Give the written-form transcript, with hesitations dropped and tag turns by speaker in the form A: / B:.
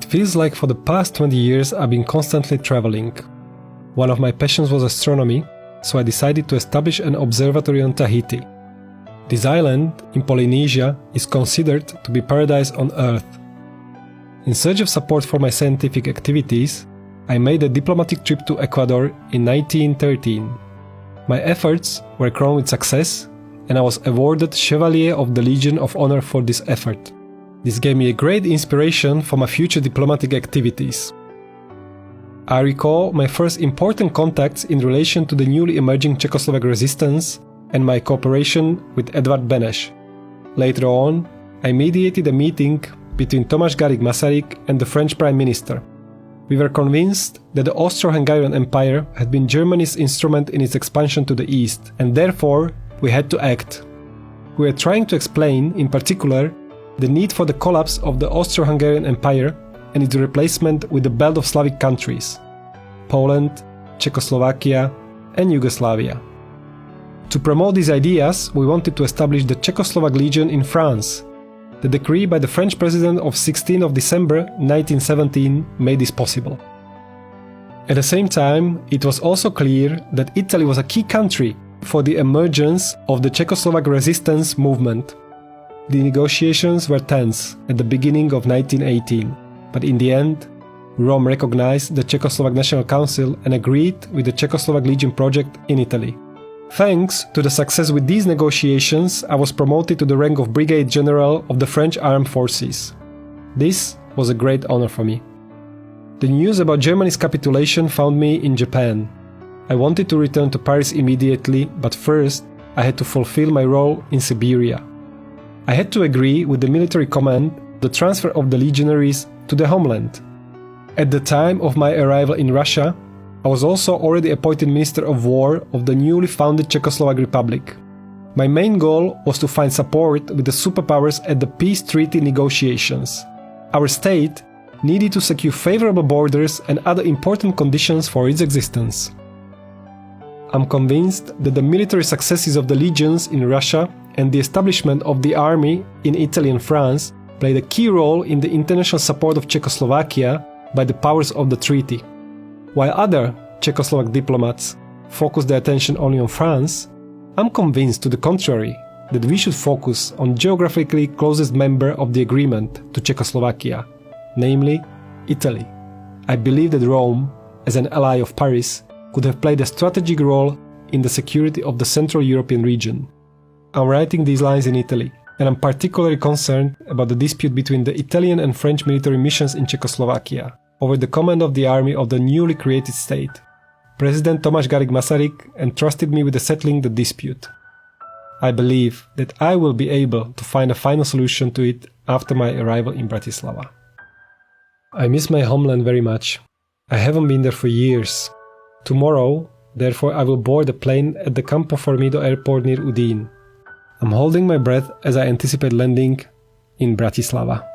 A: feels like for the past 20 years I've been constantly traveling. One of my passions was astronomy, so I decided to establish an observatory on Tahiti. This island, in Polynesia, is considered to be paradise on Earth. In search of support for my scientific activities, I made a diplomatic trip to Ecuador in 1913. My efforts were crowned with success, and I was awarded Chevalier of the Legion of Honor for this effort. This gave me a great inspiration for my future diplomatic activities. I recall my first important contacts in relation to the newly emerging Czechoslovak resistance and my cooperation with Edvard Beneš. Later on, I mediated a meeting between Tomáš Garrigue Masaryk and the French Prime Minister. We were convinced that the Austro-Hungarian Empire had been Germany's instrument in its expansion to the east, and therefore we had to act. We were trying to explain, in particular, the need for the collapse of the Austro-Hungarian Empire and its replacement with the belt of Slavic countries, Poland, Czechoslovakia, and Yugoslavia. To promote these ideas, we wanted to establish the Czechoslovak Legion in France. The decree by the French president of 16th of December 1917 made this possible. At the same time, it was also clear that Italy was a key country for the emergence of the Czechoslovak resistance movement. The negotiations were tense at the beginning of 1918, but in the end, Rome recognized the Czechoslovak National Council and agreed with the Czechoslovak Legion project in Italy. Thanks to the success with these negotiations, I was promoted to the rank of Brigade General of the French Armed Forces. This was a great honor for me. The news about Germany's capitulation found me in Japan. I wanted to return to Paris immediately, but first I had to fulfill my role in Siberia. I had to agree with the military command the transfer of the legionaries to the homeland. At the time of my arrival in Russia, I was also already appointed Minister of War of the newly founded Czechoslovak Republic. My main goal was to find support with the superpowers at the peace treaty negotiations. Our state needed to secure favorable borders and other important conditions for its existence. I'm convinced that the military successes of the legions in Russia and the establishment of the army in Italy and France played a key role in the international support of Czechoslovakia by the powers of the treaty. While other Czechoslovak diplomats focused their attention only on France, I'm convinced to the contrary that we should focus on geographically closest member of the agreement to Czechoslovakia, namely Italy. I believe that Rome, as an ally of Paris, could have played a strategic role in the security of the Central European region. I'm writing these lines in Italy, and I'm particularly concerned about the dispute between the Italian and French military missions in Czechoslovakia over the command of the army of the newly created state. President Tomáš Garrigue Masaryk entrusted me with settling the dispute. I believe that I will be able to find a final solution to it after my arrival in Bratislava. I miss my homeland very much. I haven't been there for years. Tomorrow, therefore, I will board a plane at the Campo Formido airport near Udine. I'm holding my breath as I anticipate landing in Bratislava.